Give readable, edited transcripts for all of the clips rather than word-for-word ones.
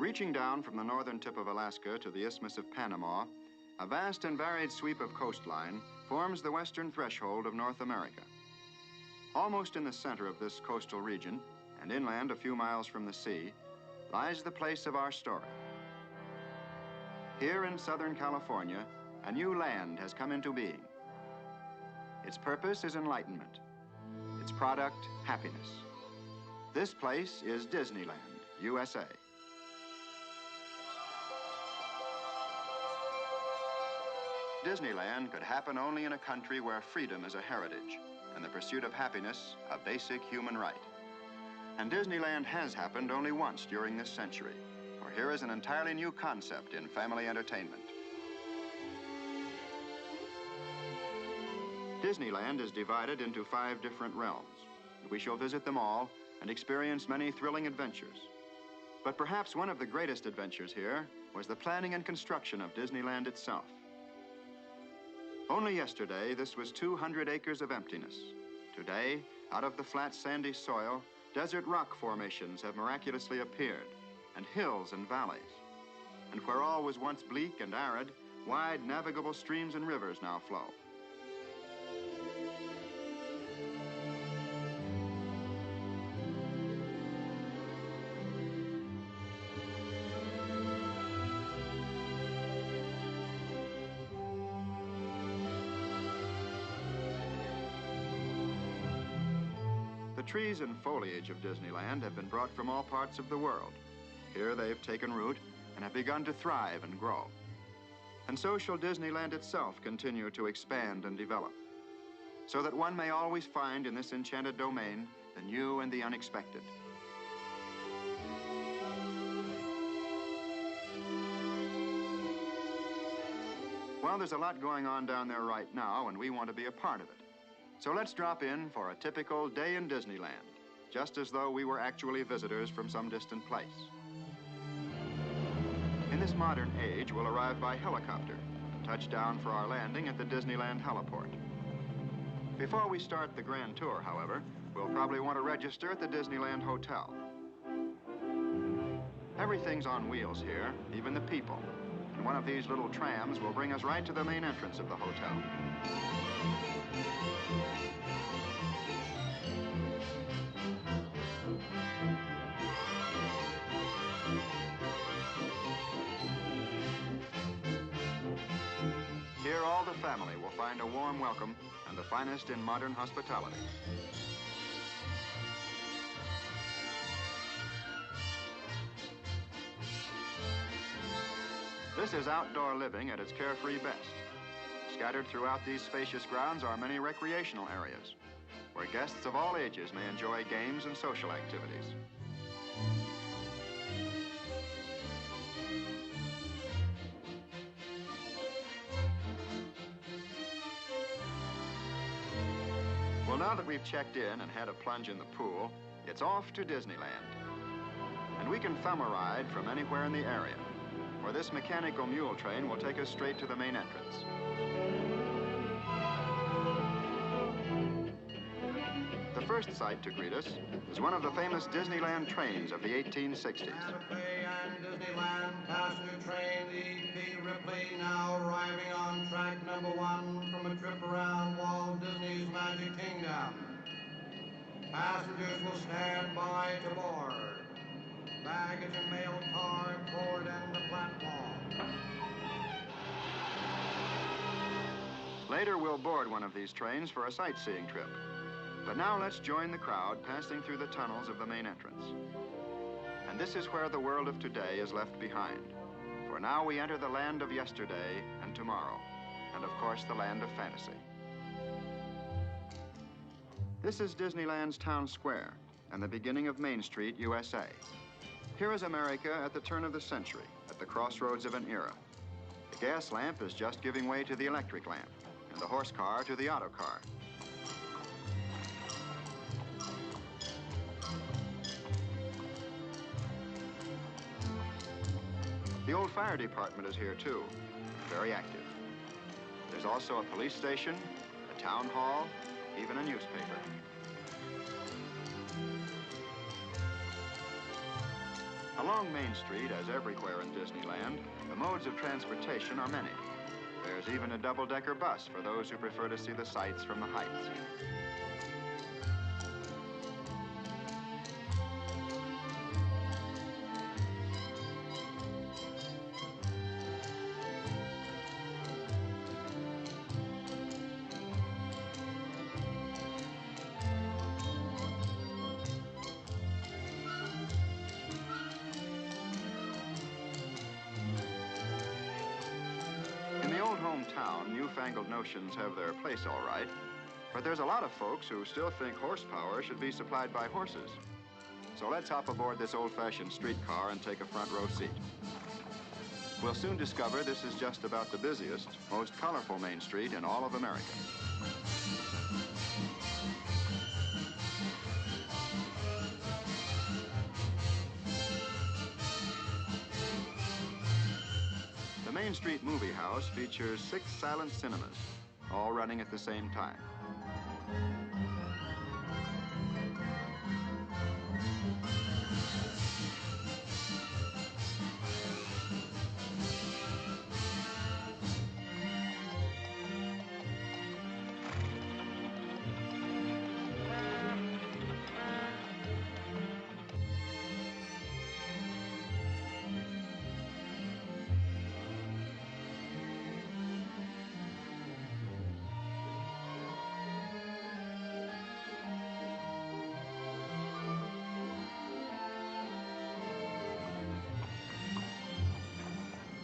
Reaching down from the northern tip of Alaska to the Isthmus of Panama, a vast and varied sweep of coastline forms the western threshold of North America. Almost in the center of this coastal region, and inland a few miles from the sea, lies the place of our story. Here in Southern California, a new land has come into being. Its purpose is enlightenment. Its product, happiness. This place is Disneyland, USA. Disneyland could happen only in a country where freedom is a heritage and the pursuit of happiness a basic human right. And Disneyland has happened only once during this century, for here is an entirely new concept in family entertainment. Disneyland is divided into 5 different realms. We shall visit them all and experience many thrilling adventures. But perhaps one of the greatest adventures here was the planning and construction of Disneyland itself. Only yesterday, this was 200 acres of emptiness. Today, out of the flat, sandy soil, desert rock formations have miraculously appeared, and hills and valleys. And where all was once bleak and arid, wide, navigable streams and rivers now flow. The trees and foliage of Disneyland have been brought from all parts of the world. Here they've taken root and have begun to thrive and grow. And so shall Disneyland itself continue to expand and develop, so that one may always find in this enchanted domain the new and the unexpected. Well, there's a lot going on down there right now, and we want to be a part of it. So let's drop in for a typical day in Disneyland, just as though we were actually visitors from some distant place. In this modern age, we'll arrive by helicopter and touch down for our landing at the Disneyland heliport. Before we start the grand tour, however, we'll probably want to register at the Disneyland Hotel. Everything's on wheels here, even the people. And one of these little trams will bring us right to the main entrance of the hotel. Here, all the family will find a warm welcome and the finest in modern hospitality. This is outdoor living at its carefree best. Scattered throughout these spacious grounds are many recreational areas, where guests of all ages may enjoy games and social activities. Well, now that we've checked in and had a plunge in the pool, it's off to Disneyland. And we can thumb a ride from anywhere in the area, where this mechanical mule train will take us straight to the main entrance. The first sight to greet us is one of the famous Disneyland trains of the 1860s. Santa Fe and Disneyland passenger train, the E.P. Ripley, now arriving on track number 1 from a trip around Walt Disney's Magic Kingdom. Passengers will stand by to board. Baggage and mail car at forward end of platform. Later, we'll board one of these trains for a sightseeing trip. But now let's join the crowd passing through the tunnels of the main entrance. And this is where the world of today is left behind. For now we enter the land of yesterday and tomorrow, and of course the land of fantasy. This is Disneyland's town square and the beginning of Main Street, U.S.A. Here is America at the turn of the century, at the crossroads of an era. The gas lamp is just giving way to the electric lamp, and the horse car to the auto car. The old fire department is here too, very active. There's also a police station, a town hall, even a newspaper. Along Main Street, as everywhere in Disneyland, the modes of transportation are many. There's even a double-decker bus for those who prefer to see the sights from the heights. Hometown, newfangled notions have their place, all right, but there's a lot of folks who still think horsepower should be supplied by horses. So let's hop aboard this old-fashioned streetcar and take a front row seat. We'll soon discover this is just about the busiest, most colorful Main Street in all of America. The Main Street Movie House features 6 silent cinemas, all running at the same time.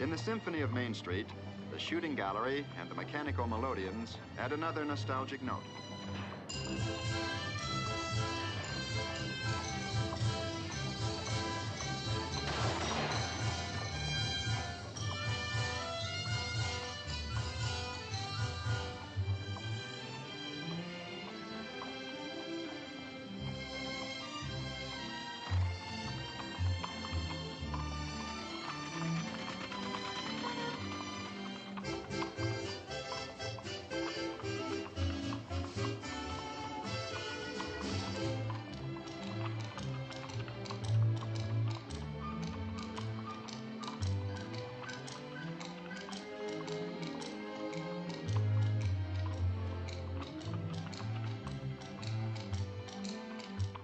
In the Symphony of Main Street, the shooting gallery and the mechanical melodeons add another nostalgic note.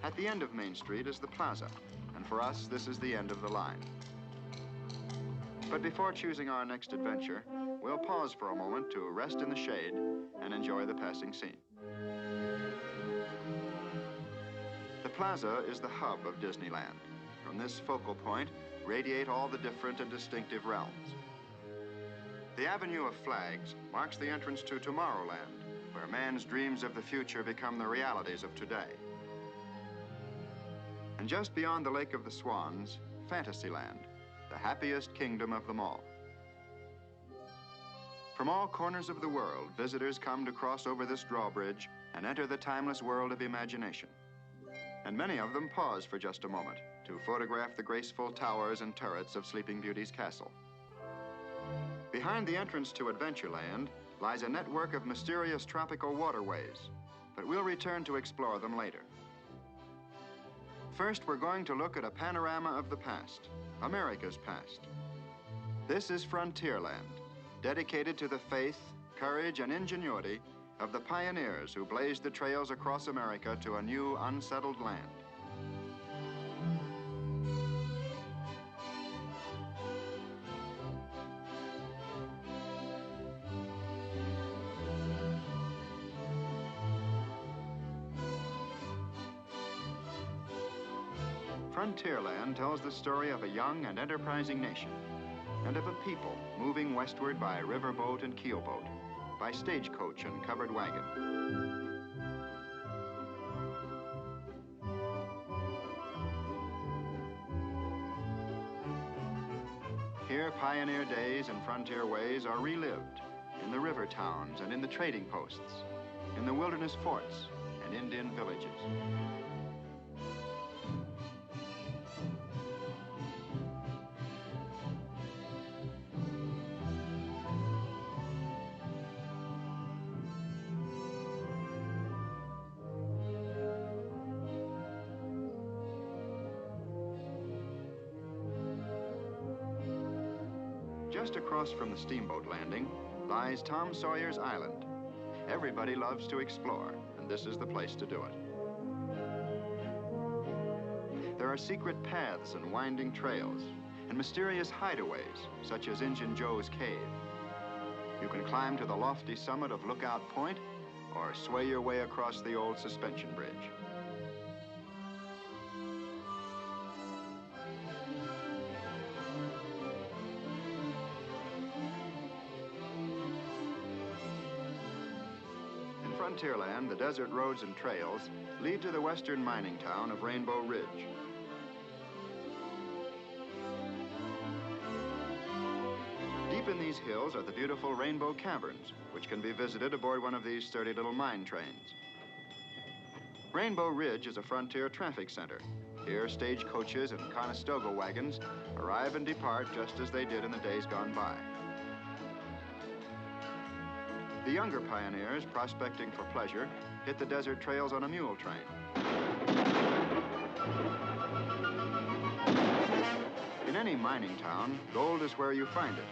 At the end of Main Street is the plaza, and for us, this is the end of the line. But before choosing our next adventure, we'll pause for a moment to rest in the shade and enjoy the passing scene. The plaza is the hub of Disneyland. From this focal point, radiate all the different and distinctive realms. The Avenue of Flags marks the entrance to Tomorrowland, where man's dreams of the future become the realities of today. And just beyond the Lake of the Swans, Fantasyland, the happiest kingdom of them all. From all corners of the world, visitors come to cross over this drawbridge and enter the timeless world of imagination. And many of them pause for just a moment to photograph the graceful towers and turrets of Sleeping Beauty's castle. Behind the entrance to Adventureland lies a network of mysterious tropical waterways, but we'll return to explore them later. First, we're going to look at a panorama of the past, America's past. This is Frontierland, dedicated to the faith, courage, and ingenuity of the pioneers who blazed the trails across America to a new, unsettled land. Frontierland tells the story of a young and enterprising nation, and of a people moving westward by riverboat and keelboat, by stagecoach and covered wagon. Here, pioneer days and frontier ways are relived in the river towns and in the trading posts, in the wilderness forts and Indian villages. Just across from the steamboat landing lies Tom Sawyer's Island. Everybody loves to explore, and this is the place to do it. There are secret paths and winding trails, and mysterious hideaways, such as Injun Joe's Cave. You can climb to the lofty summit of Lookout Point, or sway your way across the old suspension bridge. In Frontierland, the desert roads and trails lead to the western mining town of Rainbow Ridge. Deep in these hills are the beautiful Rainbow Caverns, which can be visited aboard one of these sturdy little mine trains. Rainbow Ridge is a frontier traffic center. Here, stagecoaches and Conestoga wagons arrive and depart just as they did in the days gone by. The younger pioneers, prospecting for pleasure, hit the desert trails on a mule train. In any mining town, gold is where you find it.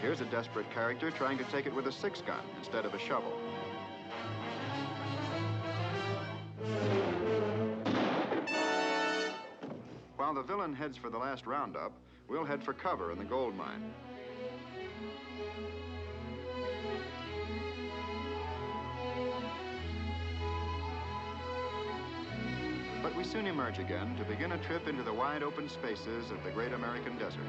Here's a desperate character trying to take it with a 6-gun instead of a shovel. While the villain heads for the last roundup, we'll head for cover in the gold mine. But we soon emerge again to begin a trip into the wide open spaces of the great American desert.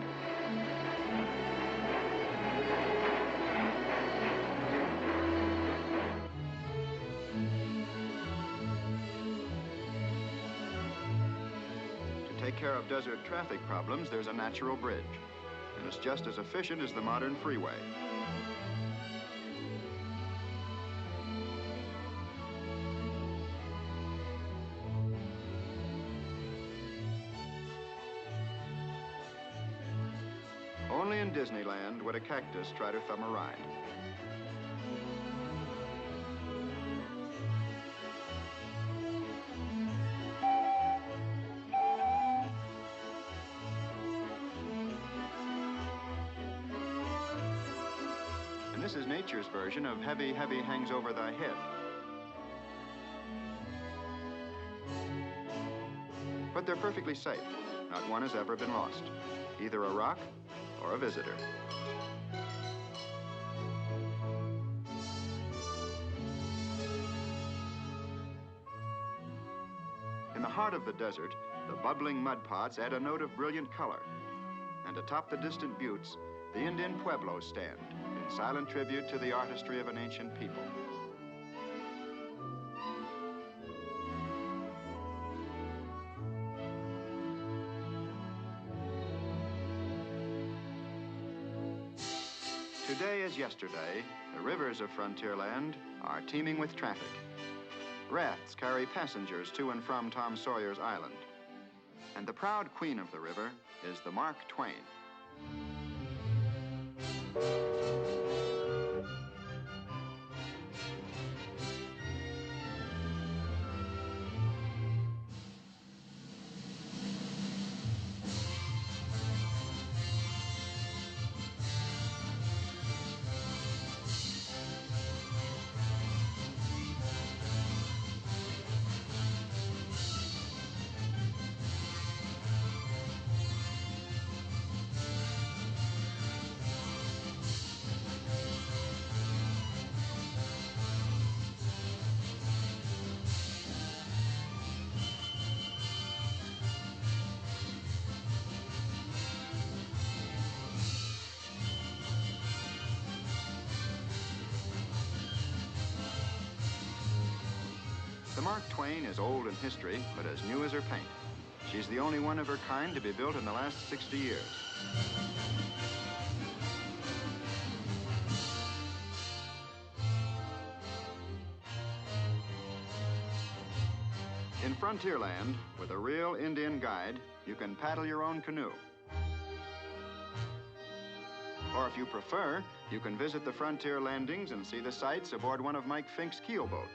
To take care of desert traffic problems, there's a natural bridge, and it's just as efficient as the modern freeway. Only in Disneyland would a cactus try to thumb a ride. And this is nature's version of Heavy, Heavy Hangs Over Thy Head. But they're perfectly safe. Not one has ever been lost. Either a rock or a visitor. In the heart of the desert, the bubbling mud pots add a note of brilliant color. And atop the distant buttes, the Indian pueblos stand in silent tribute to the artistry of an ancient people. Today as yesterday, the rivers of Frontierland are teeming with traffic. Rafts carry passengers to and from Tom Sawyer's Island. And the proud queen of the river is the Mark Twain. The Mark Twain is old in history, but as new as her paint. She's the only one of her kind to be built in the last 60 years. In Frontierland, with a real Indian guide, you can paddle your own canoe. Or if you prefer, you can visit the frontier landings and see the sights aboard one of Mike Fink's keelboats.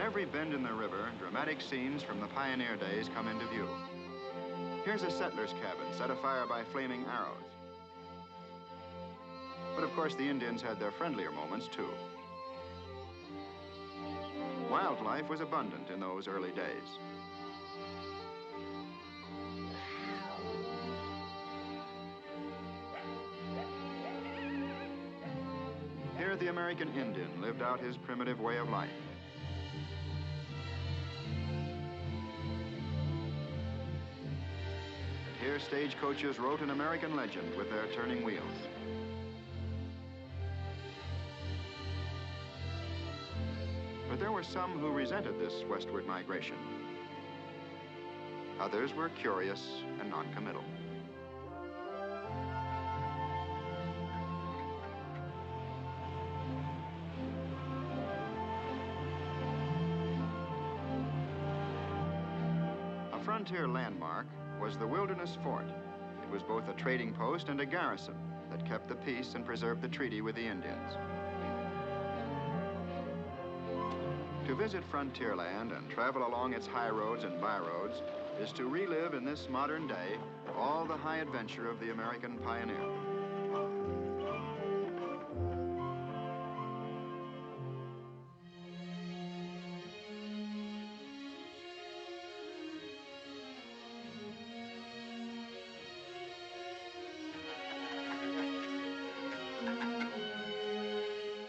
every bend in the river, dramatic scenes from the pioneer days come into view. Here's a settler's cabin set afire by flaming arrows. But of course, the Indians had their friendlier moments, too. Wildlife was abundant in those early days. Here, the American Indian lived out his primitive way of life. And here, stagecoaches wrote an American legend with their turning wheels. But there were some who resented this westward migration. Others were curious and non-committal. A frontier landmark was the Wilderness Fort. It was both a trading post and a garrison that kept the peace and preserved the treaty with the Indians. To visit Frontierland and travel along its high roads and byroads is to relive in this modern day all the high adventure of the American pioneer.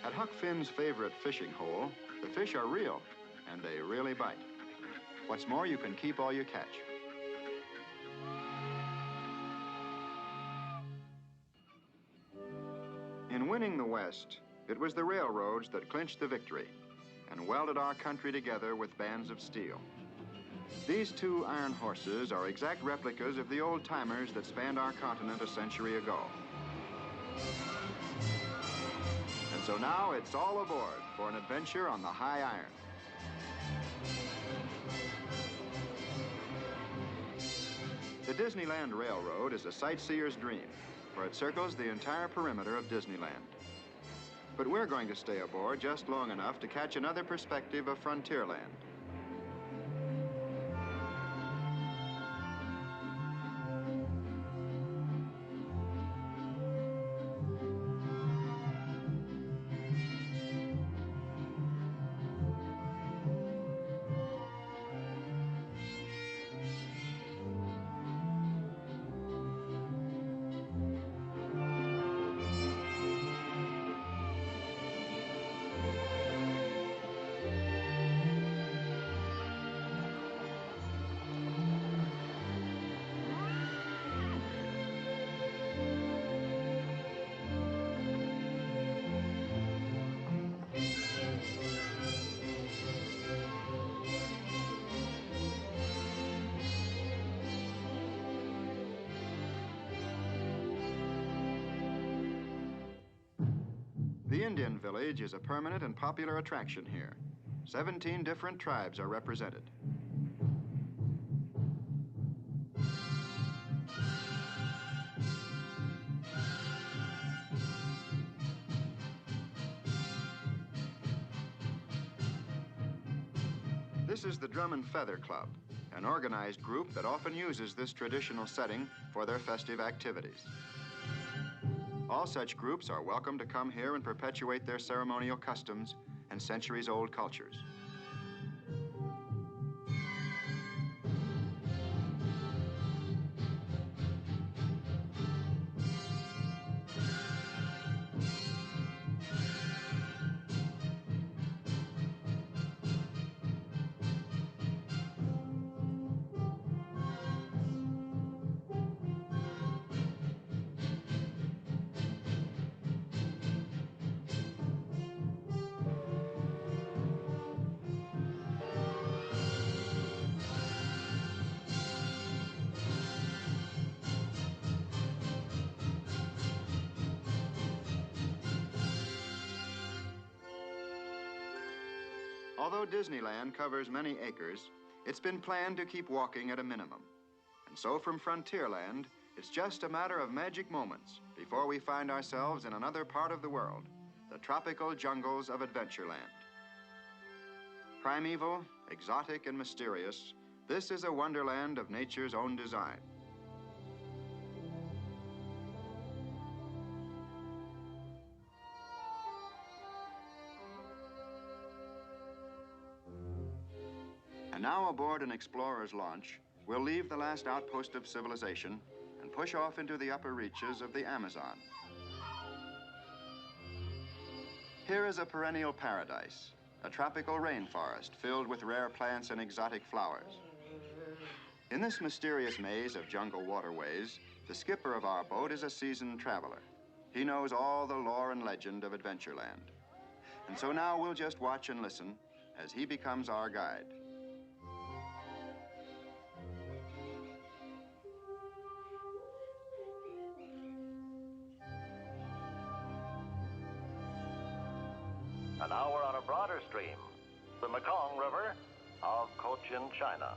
At Huck Finn's favorite fishing hole, the fish are real, and they really bite. What's more, you can keep all you catch. In winning the West, it was the railroads that clinched the victory and welded our country together with bands of steel. These two iron horses are exact replicas of the old-timers that spanned our continent a century ago. And so now it's all aboard for an adventure on the high iron. The Disneyland Railroad is a sightseer's dream, for it circles the entire perimeter of Disneyland. But we're going to stay aboard just long enough to catch another perspective of Frontierland. The Indian village is a permanent and popular attraction here. 17 different tribes are represented. This is the Drum and Feather Club, an organized group that often uses this traditional setting for their festive activities. All such groups are welcome to come here and perpetuate their ceremonial customs and centuries-old cultures. Although Disneyland covers many acres, it's been planned to keep walking at a minimum. And so from Frontierland, it's just a matter of magic moments before we find ourselves in another part of the world, the tropical jungles of Adventureland. Primeval, exotic, and mysterious, this is a wonderland of nature's own design. And now aboard an explorer's launch, we'll leave the last outpost of civilization and push off into the upper reaches of the Amazon. Here is a perennial paradise, a tropical rainforest filled with rare plants and exotic flowers. In this mysterious maze of jungle waterways, the skipper of our boat is a seasoned traveler. He knows all the lore and legend of Adventureland. And so now we'll just watch and listen as he becomes our guide. And now we're on a broader stream, the Mekong River of Cochin, China.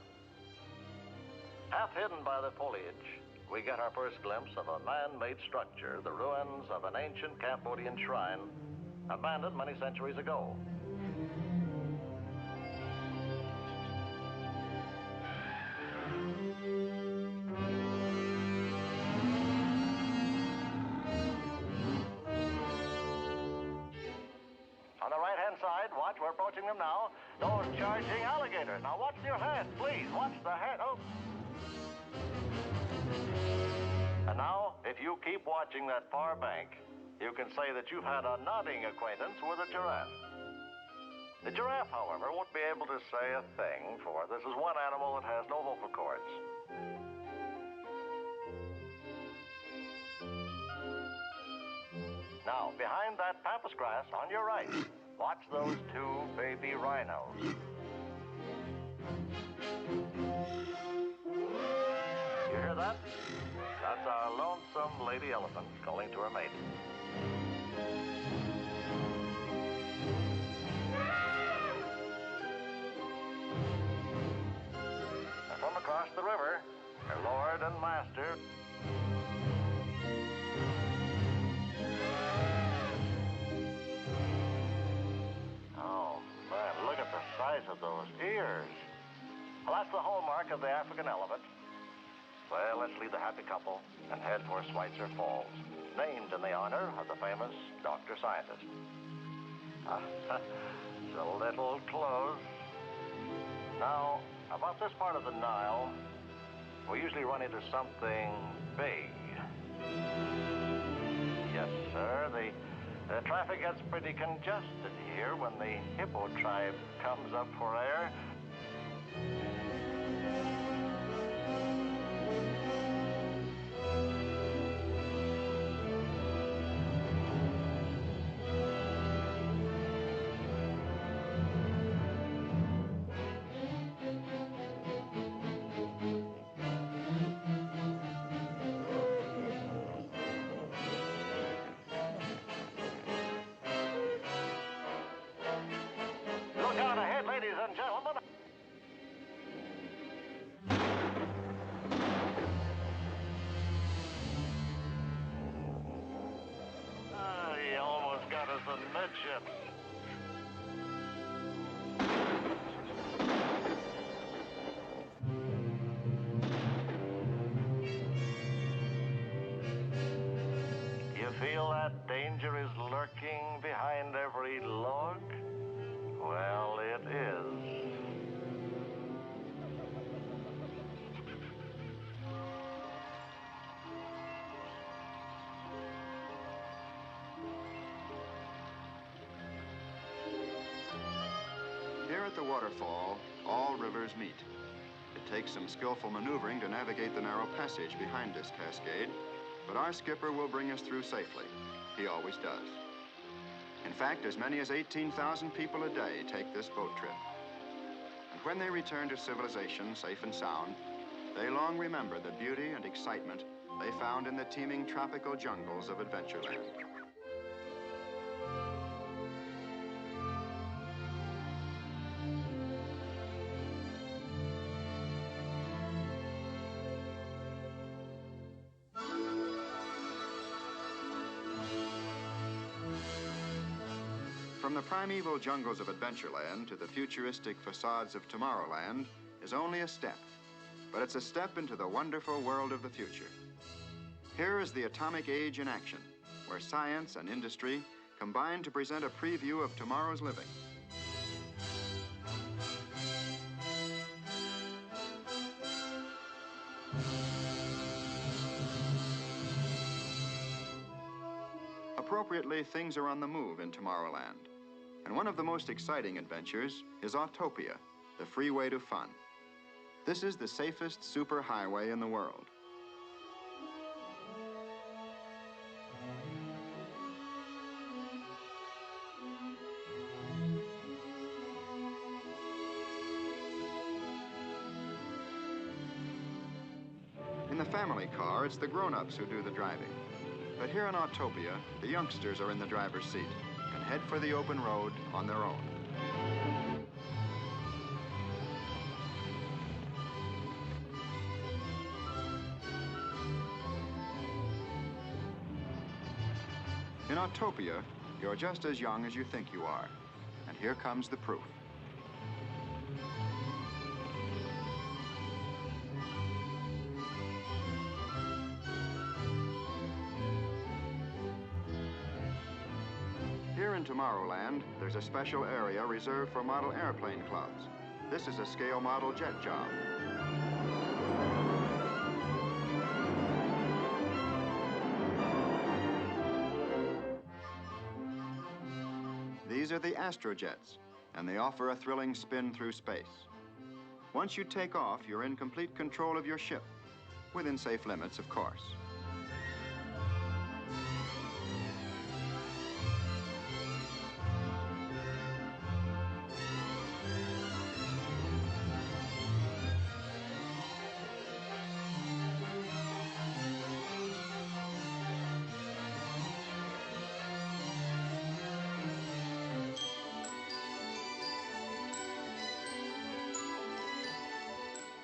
Half hidden by the foliage, we get our first glimpse of a man-made structure, the ruins of an ancient Cambodian shrine, abandoned many centuries ago. On the right-hand side, watch, we're approaching them now, those charging alligators. Now watch your head, please, watch the head. Oh. And now, if you keep watching that far bank, you can say that you've had a nodding acquaintance with a giraffe. The giraffe, however, won't be able to say a thing, for this is one animal that has no vocal cords. Now, behind that pampas grass on your right, watch those two baby rhinos. You hear that? That's our lonesome lady elephant calling to her mate. And from across the river, her lord and master. Oh, man, look at the size of those ears. Well, that's the hallmark of the African elephant. Well, let's leave the happy couple and head for Schweitzer Falls, named in the honor of the famous doctor scientist. It's a little close. Now, about this part of the Nile, we usually run into something big. Yes, sir, the traffic gets pretty congested here when the hippo tribe comes up for air. Look out ahead, ladies and gentlemen. He almost got us amidships. You feel that danger is lurking behind every log? Well, it is. Here at the waterfall, all rivers meet. It takes some skillful maneuvering to navigate the narrow passage behind this cascade, but our skipper will bring us through safely. He always does. In fact, as many as 18,000 people a day take this boat trip. And when they return to civilization safe and sound, they long remember the beauty and excitement they found in the teeming tropical jungles of Adventureland. from the primeval jungles of Adventureland to the futuristic facades of Tomorrowland is only a step, but it's a step into the wonderful world of the future. Here is the atomic age in action, where science and industry combine to present a preview of tomorrow's living. Appropriately, things are on the move in Tomorrowland. And one of the most exciting adventures is Autopia, the freeway to fun. This is the safest superhighway in the world. In the family car, it's the grown-ups who do the driving. But here in Autopia, the youngsters are in the driver's seat and head for the open road on their own. In Autopia, you're just as young as you think you are. And here comes the proof. Here in Tomorrowland, there's a special area reserved for model airplane clubs. This is a scale model jet job. These are the Astrojets, and they offer a thrilling spin through space. Once you take off, you're in complete control of your ship, within safe limits, of course.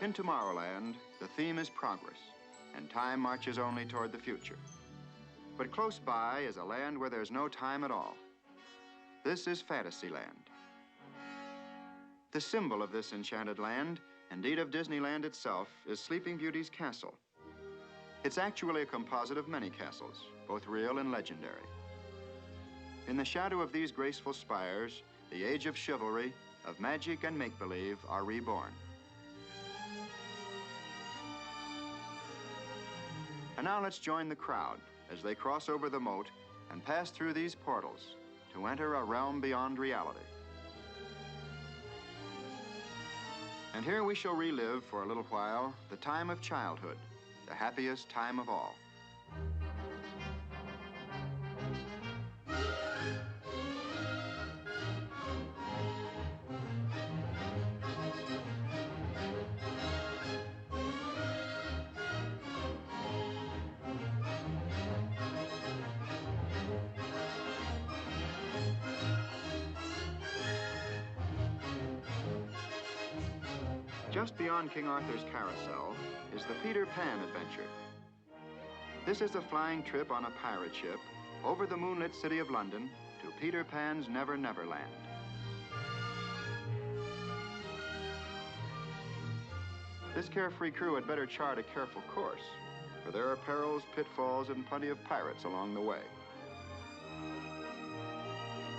In Tomorrowland, the theme is progress, and time marches only toward the future. But close by is a land where there's no time at all. This is Fantasyland. The symbol of this enchanted land, indeed of Disneyland itself, is Sleeping Beauty's castle. It's actually a composite of many castles, both real and legendary. In the shadow of these graceful spires, the age of chivalry, of magic and make-believe are reborn. And now let's join the crowd as they cross over the moat and pass through these portals to enter a realm beyond reality. And here we shall relive for a little while the time of childhood, the happiest time of all. Just beyond King Arthur's carousel is the Peter Pan adventure. This is a flying trip on a pirate ship over the moonlit city of London to Peter Pan's Never Never Land. This carefree crew had better chart a careful course, for there are perils, pitfalls, and plenty of pirates along the way.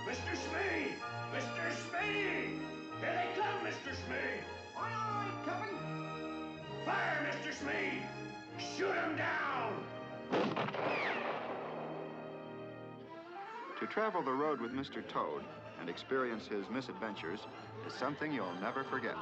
Mr. Smee! Mr. Smee! Here they come, Mr. Smee! Aye, aye, Captain. Fire, Mr. Smee! Shoot him down! To travel the road with Mr. Toad and experience his misadventures is something you'll never forget.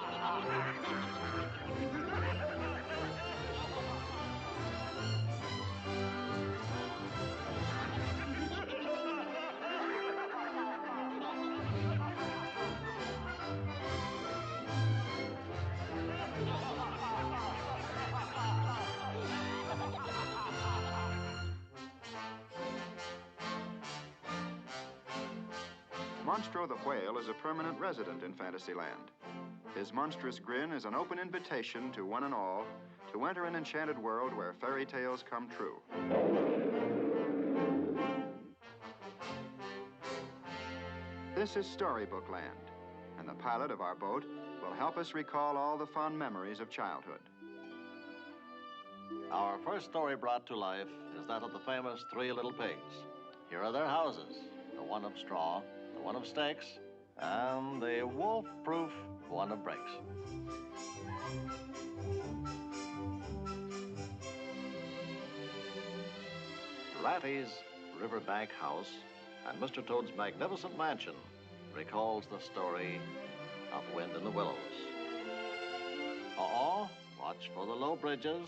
Monstro the Whale is a permanent resident in Fantasyland. His monstrous grin is an open invitation to one and all to enter an enchanted world where fairy tales come true. This is Storybook Land, and the pilot of our boat will help us recall all the fond memories of childhood. Our first story brought to life is that of the famous Three Little Pigs. Here are their houses, the one of straw, the one of stakes, and the wolf-proof one of bricks. Ratty's riverbank house and Mr. Toad's magnificent mansion recalls the story of Wind in the Willows. Uh-oh, watch for the low bridges.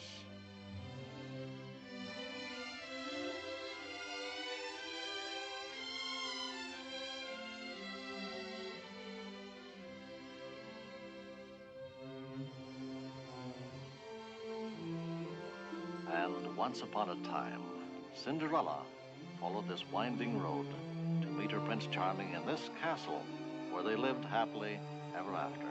And once upon a time, Cinderella followed this winding road to meet her Prince Charming in this castle where they lived happily ever after.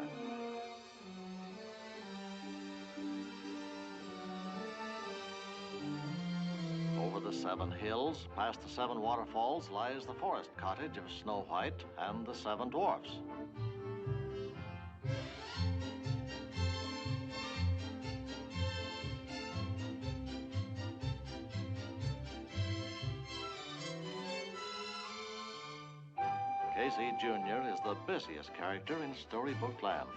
Over the 7 hills, past the 7 waterfalls, lies the forest cottage of Snow White and the 7 dwarfs. Casey Jr. is the busiest character in Storybook Land.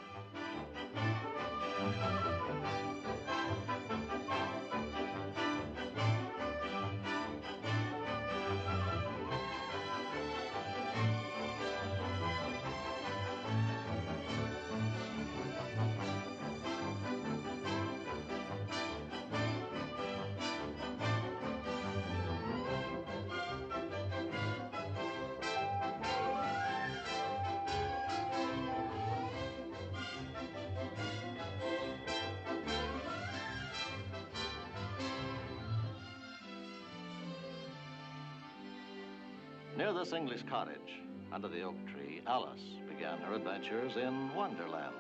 Near this English cottage, under the oak tree, Alice began her adventures in Wonderland.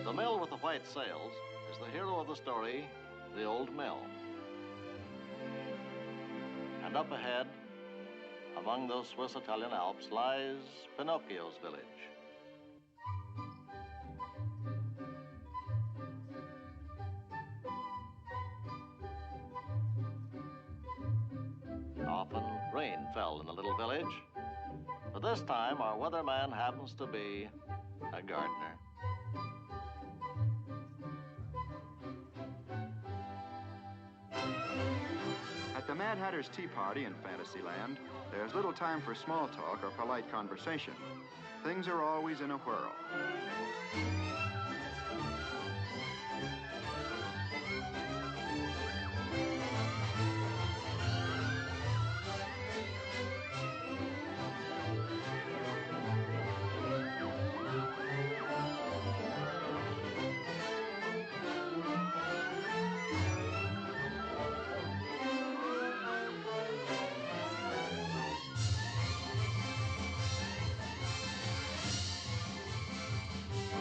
The mill with the white sails is the hero of the story, the old mill. And up ahead, among those Swiss-Italian Alps, lies Pinocchio's village. Often rain fell in the little village, but this time our weatherman happens to be a gardener. At the Mad Hatter's Tea Party in Fantasyland, there's little time for small talk or polite conversation. Things are always in a whirl.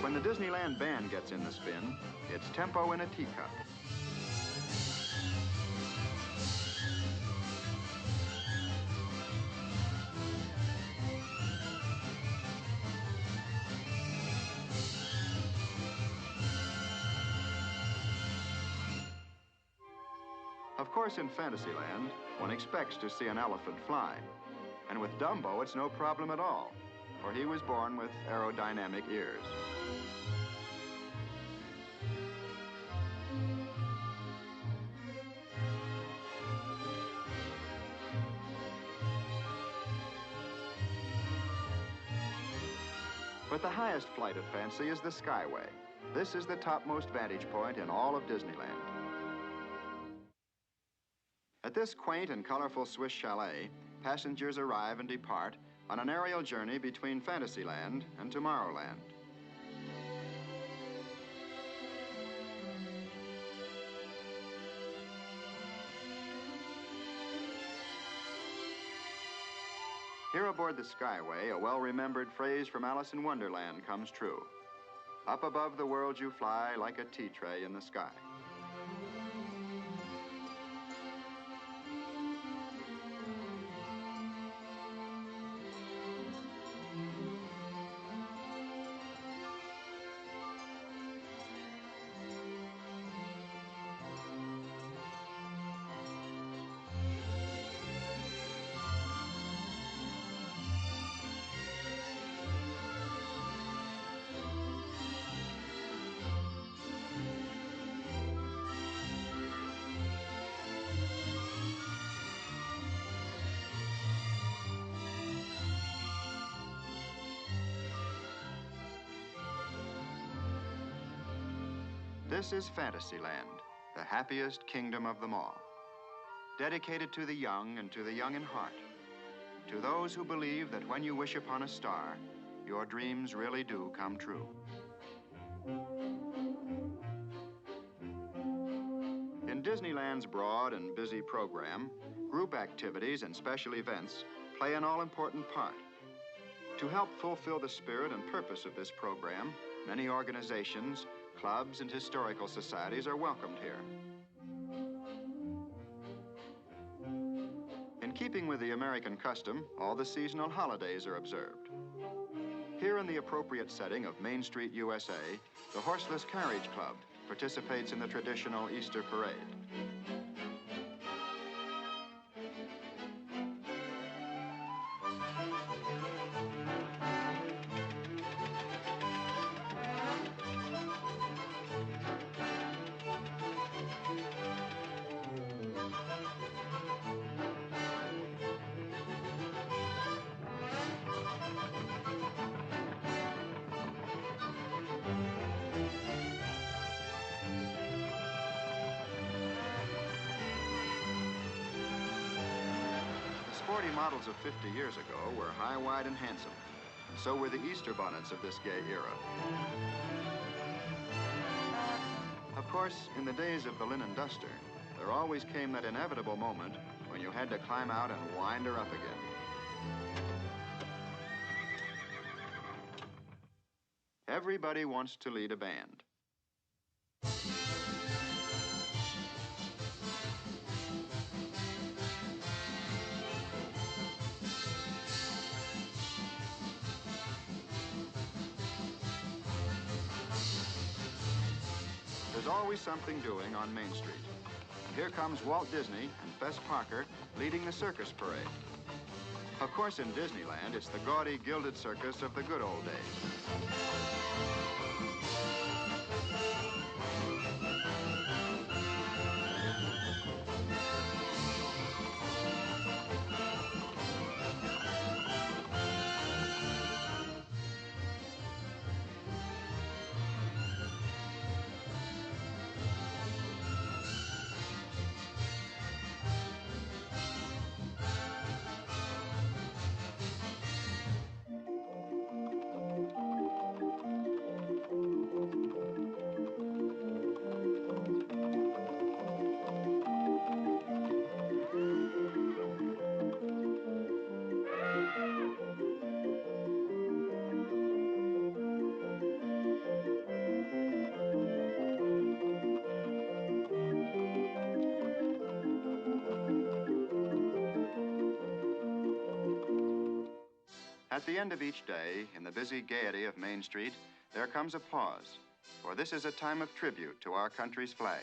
When the Disneyland band gets in the spin, it's tempo in a teacup. Of course, in Fantasyland, one expects to see an elephant fly. And with Dumbo, it's no problem at all, for he was born with aerodynamic ears. But the highest flight of fancy is the Skyway. This is the topmost vantage point in all of Disneyland. At this quaint and colorful Swiss chalet, passengers arrive and depart on an aerial journey between Fantasyland and Tomorrowland. Here aboard the Skyway, a well-remembered phrase from Alice in Wonderland comes true. Up above the world you fly like a tea tray in the sky. This is Fantasyland, the happiest kingdom of them all. Dedicated to the young and to the young in heart. To those who believe that when you wish upon a star, your dreams really do come true. In Disneyland's broad and busy program, group activities and special events play an all-important part. To help fulfill the spirit and purpose of this program, many organizations, clubs, and historical societies are welcomed here. In keeping with the American custom, all the seasonal holidays are observed. Here in the appropriate setting of Main Street, U.S.A., the Horseless Carriage Club participates in the traditional Easter parade. The sporty models of 50 years ago were high, wide, and handsome. So were the Easter bonnets of this gay era. Of course, in the days of the linen duster, there always came that inevitable moment when you had to climb out and wind her up again. Everybody wants to lead a band. There's always something doing on Main Street. And here comes Walt Disney and Fess Parker leading the circus parade. Of course, in Disneyland, it's the gaudy, gilded circus of the good old days. At the end of each day, in the busy gaiety of Main Street, there comes a pause, for this is a time of tribute to our country's flag.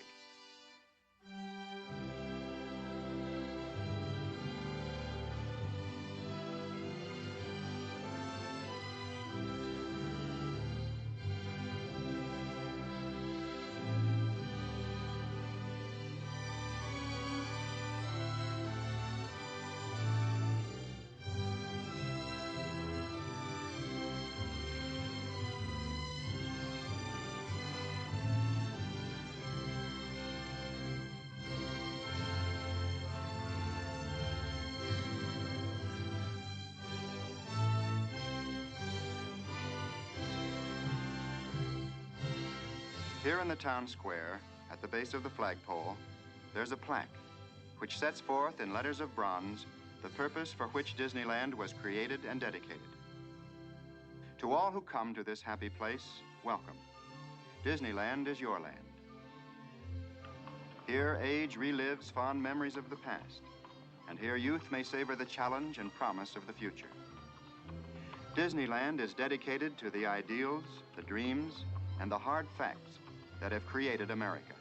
Here in the town square, at the base of the flagpole, there's a plaque which sets forth in letters of bronze the purpose for which Disneyland was created and dedicated. To all who come to this happy place, welcome. Disneyland is your land. Here, age relives fond memories of the past, and here youth may savor the challenge and promise of the future. Disneyland is dedicated to the ideals, the dreams, and the hard facts that have created America,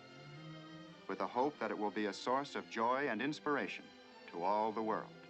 with the hope that it will be a source of joy and inspiration to all the world.